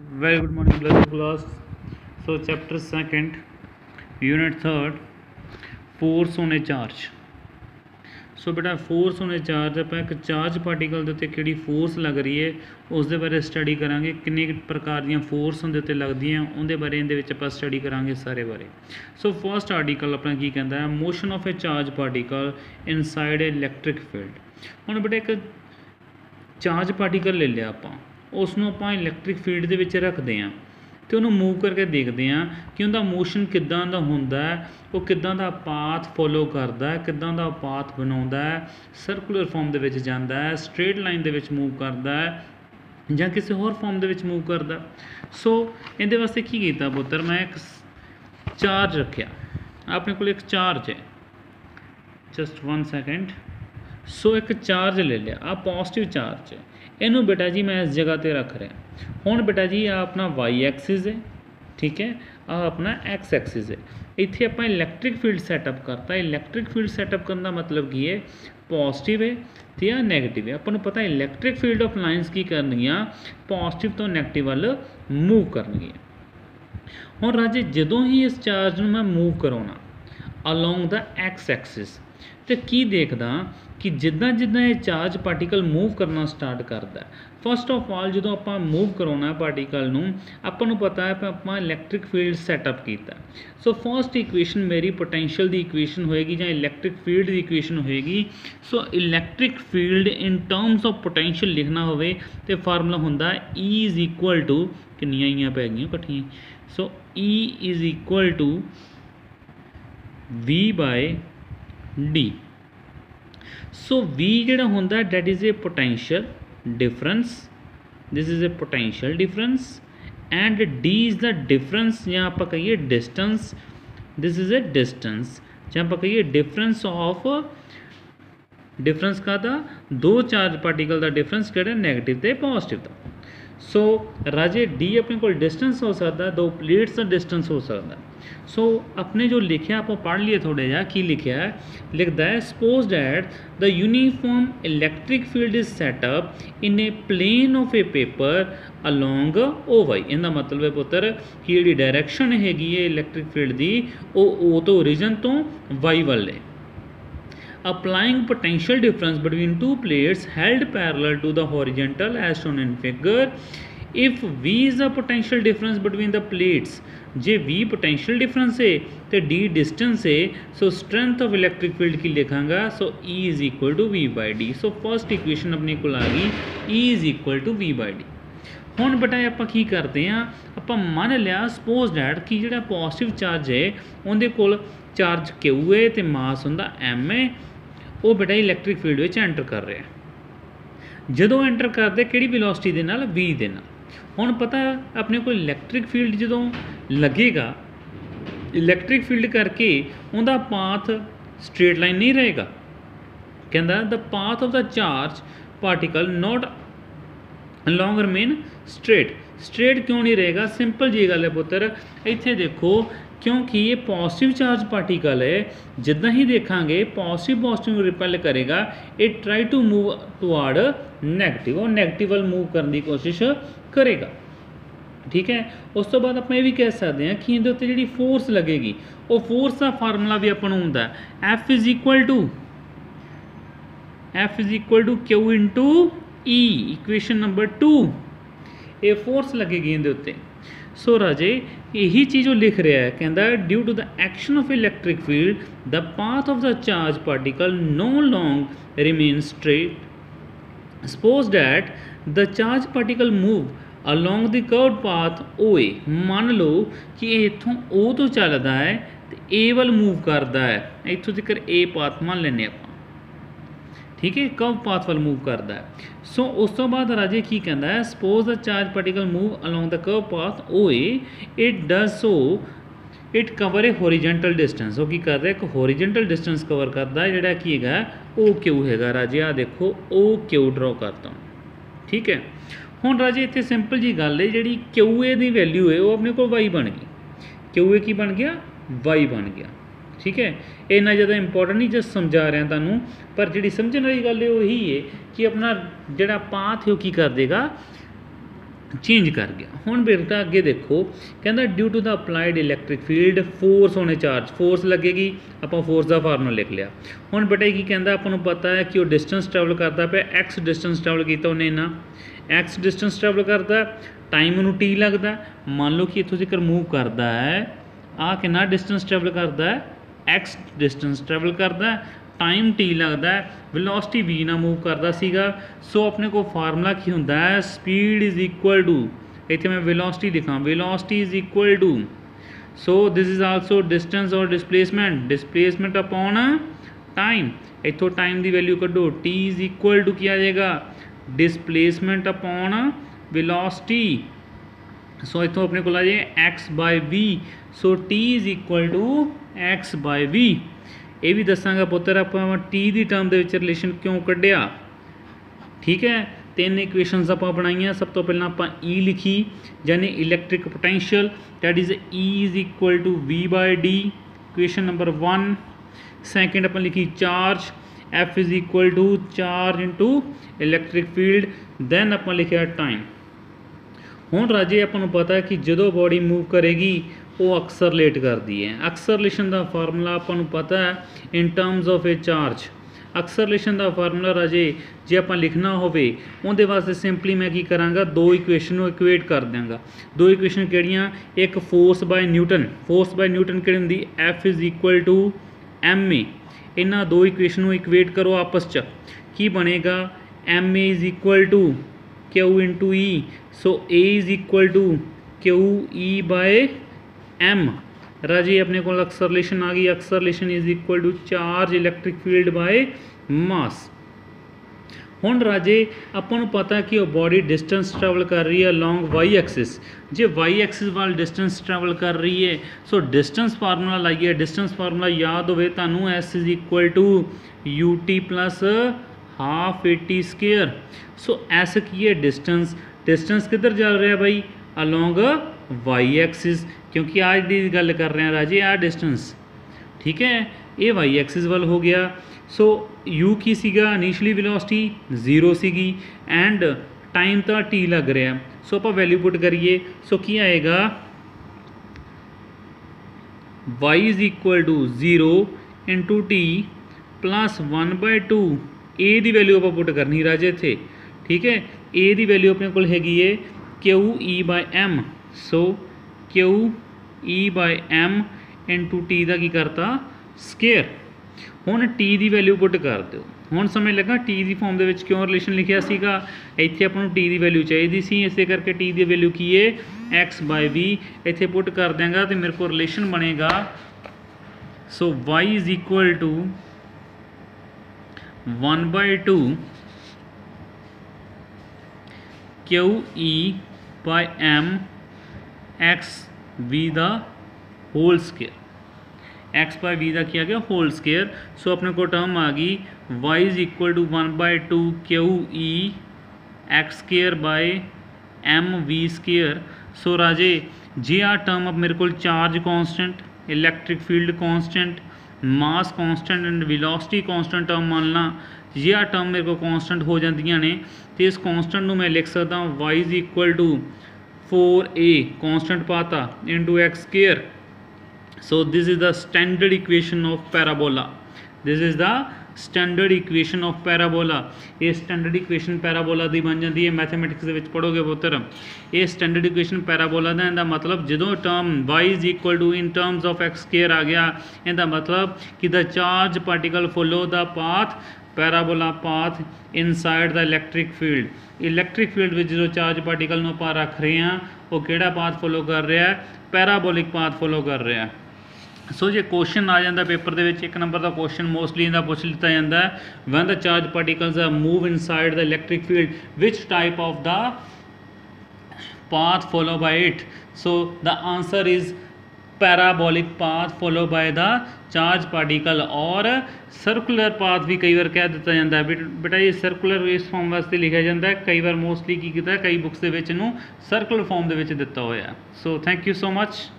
Very good morning, blessed class. So, chapter second, unit third, force on a charge. सो बेटा force on A charge आप एक charge particle के उत्ते किहड़ी force लग रही है उस दे बारे स्टडी करांगे किन्ने प्रकार दी फोर्स उहदे उत्ते लगदियां उहदे बारे इहदे विच आपां स्टडी करांगे सारे बारे। सो फर्स्ट आर्टिकल अपना की कहता है motion of A charge particle inside a electric field. हुण बेटा एक चार्ज पार्टिकल ले लिया आपां उसनूं आपां इलैक्ट्रिक फील्ड दे विच रखदे हां तो उन्होंने मूव करके देखते हैं कि उनका मोशन किदां दा हुंदा है, वो किदां दा पाथ फॉलो करता है, किदां दा पाथ बनाउंदा है, सर्कुलर फॉर्म दे विच जांदा है, straight line they which move करता है जां किसी होर फॉर्म दे विच मूव करता। सो इहदे वास्ते की कीता पुत्तर मैं एक चार्ज रखिया अपने कोल एक चार्ज है जस्ट 1 सेकेंड। सो एक चार्ज ले लिया आ पॉजिटिव चार्ज है इनू बेटा जी मैं इस जगह पर रख रहा हुण बेटा जी आ अपना वाई एक्सिस है ठीक है आ अपना एक्स एक्सिस है इत्थे आपां इलैक्ट्रिक फील्ड सैटअप करता। इलैक्ट्रिक फील्ड सैटअप करने का मतलब की है पॉजिटिव है तो या नैगेटिव है आपको पता इलैक्ट्रिक फील्ड ऑफ लाइनस की करनियाँ पॉजिटिव तो नैगेटिव वाल मूव करनगियां। हुण राजे जदों ही इस चार्ज में मैं मूव कराउणा अलोंग द एक्स एक्सिस तो की देखदा कि जिद्दां जिद्दां ये चार्ज पार्टिकल मूव करना स्टार्ट करता है फस्ट ऑफ ऑल जो आप मूव कराउणा पार्टिकल नूं आपां नूं पता है आपां इलैक्ट्रिक फील्ड सैटअप कीता। सो फस्ट इक्वेशन मेरी पोटेंशियल दी इक्वेशन होएगी जां इलैक्ट्रिक फील्ड दी इक्वेशन होएगी। So electric field in terms of potential लिखना होवे तो फार्मूला हुंदा E इज़ इक्वल टू किन्नियां ईयां पै गईयां कट्ठियां। So E is equal to V by D। So V जिहड़ा हुंदा that is a potential difference this is a potential difference and D is the difference या आप कहिए distance this is a distance या आप कहिए डिफरेंस ऑफ डिफरेंस का दो चार्ज पार्टिकल का डिफरेंस किहड़ा नैगेटिव ते पॉजिटिव का। सो राजे D अपने को डिस्टेंस हो सकता है दो प्लेट्स का डिस्टेंस हो सकता है। सो अपने जो लिखा आप पढ़ लिए थोड़ा जहा की लिखा है लिखता है suppose that the uniform electric field is set up in a plane of a paper along O Y. इनका मतलब है पुत्र कि जी डायरैक्शन हैगी है इलैक्ट्रिक फील्ड की ओ तो ओरिजन तो वाई वाल है। Applying potential difference between two plates held parallel to the horizontal as shown in figure. If V is the potential difference between the plates, J V potential difference है तो D distance है सो strength of electric field की लिखांगा सो E is equal to V by D। So first equation अपने को आ गई E is equal to V by D। हुण बेटा आप की करते हैं आप मन लिया सपोज डैट कि जो पॉजिटिव चार्ज है उनके कोल चार्ज Q है तो मास हुंदा M है वो बेटा इलैक्ट्रिक फील्ड में एंटर कर रहा है जदों एंटर करते कि वेलोसिटी के नाल V दे नाल। हुण पता अपने को इलैक्ट्रिक फील्ड जदों लगेगा इलैक्ट्रिक फील्ड करके उनका पाथ स्ट्रेट लाइन नहीं रहेगा कहता the path of the charge particle not long remain straight. Straight क्यों नहीं रहेगा सिंपल जी गल है पुत्र इत्थे देखो क्योंकि ये पॉजिटिव चार्ज पार्टिकल है जिद्दां ही देखांगे पॉजिटिव रिपेल करेगा it try to move toward negative और नैगेटिव वाल मूव करने की कोशिश करेगा ठीक है। उस तो बाद आप ये भी कह सकते हैं कि इहदे उत्ते जिहड़ी फोर्स लगेगी वो फोर्स का फार्मूला भी अपन हुंदा F is equal to Q into E equation number 2 ये फोर्स लगेगी इहदे उत्ते। सो राजे यही चीज़ वो लिख रहा है कहता due to the action of electric field the path of the charge particle no long remain straight suppose that the charge particle move along the curve path O A. मान लो कि इतों O तो चलता है तो ए वाल मूव करता है इतों तक ए पाथ मान लेने आप ठीक है कर्व पाथ वाल मूव करता है। सो उस तो बाद राजे की कहता है suppose the charge particle move along the curve path O A it does so it cover a horizontal distance. वो की करता है एक होरीजेंटल डिस्टेंस कवर करता है जोड़ा की है ओ क्यू है राजे आ देखो ओ क्यू ड्रॉ करता हूँ ठीक है। हुण राजे इत्थे सिंपल जी गल है जी क्यू ए की वैल्यू है वो अपने को वाई बन गई क्यू ए की बन गया वाई बन गया ठीक है। इन्ना ज़्यादा इंपॉर्टेंट नहीं जस्ट समझा रहा तैनूं पर जी समझने वाली गल है वही है कि अपना जोड़ा पाथ है वो की कर देगा चेंज कर गया। हुण बेटा अगे देखो, कहता due to the applied electric field force होने चार्ज, फोर्स लगेगी, आपां फोर्स का फार्मूला लिख लिया। हुण बेटा की कहता आपां नूं पता है कि वो डिस्टेंस ट्रैवल करता पे, एक्स डिस्टेंस ट्रैवल किया उन्हें ना, एक्स डिस्टेंस ट्रैवल करता, टाइम उन्होंने टी लगता। मान लो कि इत्थों तक मूव करता है, आ कितना डिस्टेंस ट्रैवल करता है, एक्स डिस्टेंस ट्रैवल करता, टाइम टी लगता है, वेलोसिटी वी ना मूव करता सीगा। सो अपने को फार्मूला की होंदा है, स्पीड इज़ इक्वल टू, इत्थे मैं वेलोसिटी लिखा, velocity is equal to, so this is also distance और डिसप्लेसमेंट, डिसप्लेसमेंट अपॉन टाइम, इत्थों टाइम की वैल्यू कड्डो, टी इज़ इक्वल टू क्या आ जाएगा, डिसप्लेसमेंट अपॉन वेलोसिटी। सो इत्थों अपने को आ जाए X by V, so T is equal to X by V. ये भी दसांगा पुत्तर आपां टी की टर्म के रिलेशन क्यों कढ़िया, ठीक है। तीन इक्वेशनस आपां बनाईआं। सब तो पहलां आपां ई लिखी, यानी electric potential, that is E is equal to V by D, equation number 1। Second आपां लिखी charge, F is equal to charge into electric field, then आपां लिखिया टाइम। हुण राजे आपां नूं पता है कि जदों बॉडी मूव करेगी वो एक्सरलेट करती है। एक्सरलेशन का फार्मूला आपां नूं पता है इन terms of A charge. Acceleration का फार्मूला राजे जे आपां लिखना होवे उहदे वास्ते सिंपली मैं की करांगा, दो इक्वेशन नूं इक्वेट कर देंगा। दो इक्वेशन किहड़ियां, एक force by newton, force by newton किहड़ी हुंदी, F is equal to M A. इन्हां दो इक्वेशन नूं इक्वेट करो आपस च, की बनेगा, M A is equal to Q into E, so A is equal to Q E by M. राजी अपने को एक्सरलेशन आ गई, acceleration is equal to charge electric field by mass. हुण राजे आपां नूं पता कि वो बॉडी डिस्टेंस ट्रैवल कर रही है अलॉन्ग वाई एक्सिस। जे वाई एक्सिस वाल डिस्टेंस ट्रैवल कर रही है, सो डिस्टेंस फार्मूला लाइए, डिस्टेंस फार्मूला याद होवे तुहानूं, S is equal to U T plus half A T square. So S की है डिस्टेंस, डिस्टेंस किधर चल रहा है भाई, अलॉन्ग वाई एक्सिस, क्योंकि आज की गल कर रहे हैं राजे आ डिस्टेंस, ठीक है, ये वाई एक्सिस वाल हो गया। सो यू की सीगा इनिशली वेलोसिटी 0 सीगी एंड टाइम तो टी लग रहा, सो आप वैल्यू पुट करिए, सो की आएगा, Y is equal to 0 into T plus 1/2, A की वैल्यू आप पुट करनी राजे इत्थे, ठीक है। ए की वैल्यू अपने को हैगी है Q E by M, so Q E by M into T का की करता स्केयर। हुण टी की वैल्यू पुट कर दो, हुण समझ लगा टी की फॉर्म के क्यों रिलेशन लिखिया सीगा, इत्थे आपां नूं टी की वैल्यू चाहिए सी, इस करके टी की वैल्यू की है एक्स बाय वी, इत्थे पुट कर देंगा तो मेरे को रिलेशन बनेगा, so y is equal to 1/2 Q E by m x v the whole square, x by v का किया गया होल स्केयर। सो अपने को टर्म आ गई Y is equal to 1/2 Q E X square by M V square. So राजे जे आ टर्म अब मेरे को charge constant, electric field constant, mass constant and velocity constant term मानना, ये आ टर्म मेरे को कॉन्स्टेंट हो जांदियां ने, तो इस कॉन्स्टेंट नूं मैं लिख सकता हूँ y is equal to 4a constant पाता into x square. So this is the standard equation of parabola, this is the standard equation of parabola. ये स्टैंडर्ड इक्वेशन पैराबोला की बन जाती है, मैथमेटिक्स के पढ़ोगे पुत्र, ये स्टैंडर्ड इक्वेशन पैराबोला का इहदा मतलब जो term y is equal to in terms of x square आ गया, इहदा मतलब कि the charge particle follow the path parabola path inside the electric field. Electric field में जो चार्ज पार्टिकल आप रख रहे हैं वो किहड़ा पाथ फॉलो कर रहा है, पैराबोलिक पाथ फॉलो कर रहा है। सो जो क्वेश्चन आ जाता पेपर के एक नंबर का क्वेश्चन मोस्टली इनका पूछ लिता जाता है, when the charge particles are move inside the electric field which type of the path follow by it. So the answer is parabolic path follow by the charge particle. और circular path भी कई बार कह दिता जाता है, बेटा ये circular इस फॉर्म वास्ते लिखा जाता है, कई बार मोस्टली की किया कई बुक्स के सर्कुलर फॉर्म के दिता होया। So thank you so much.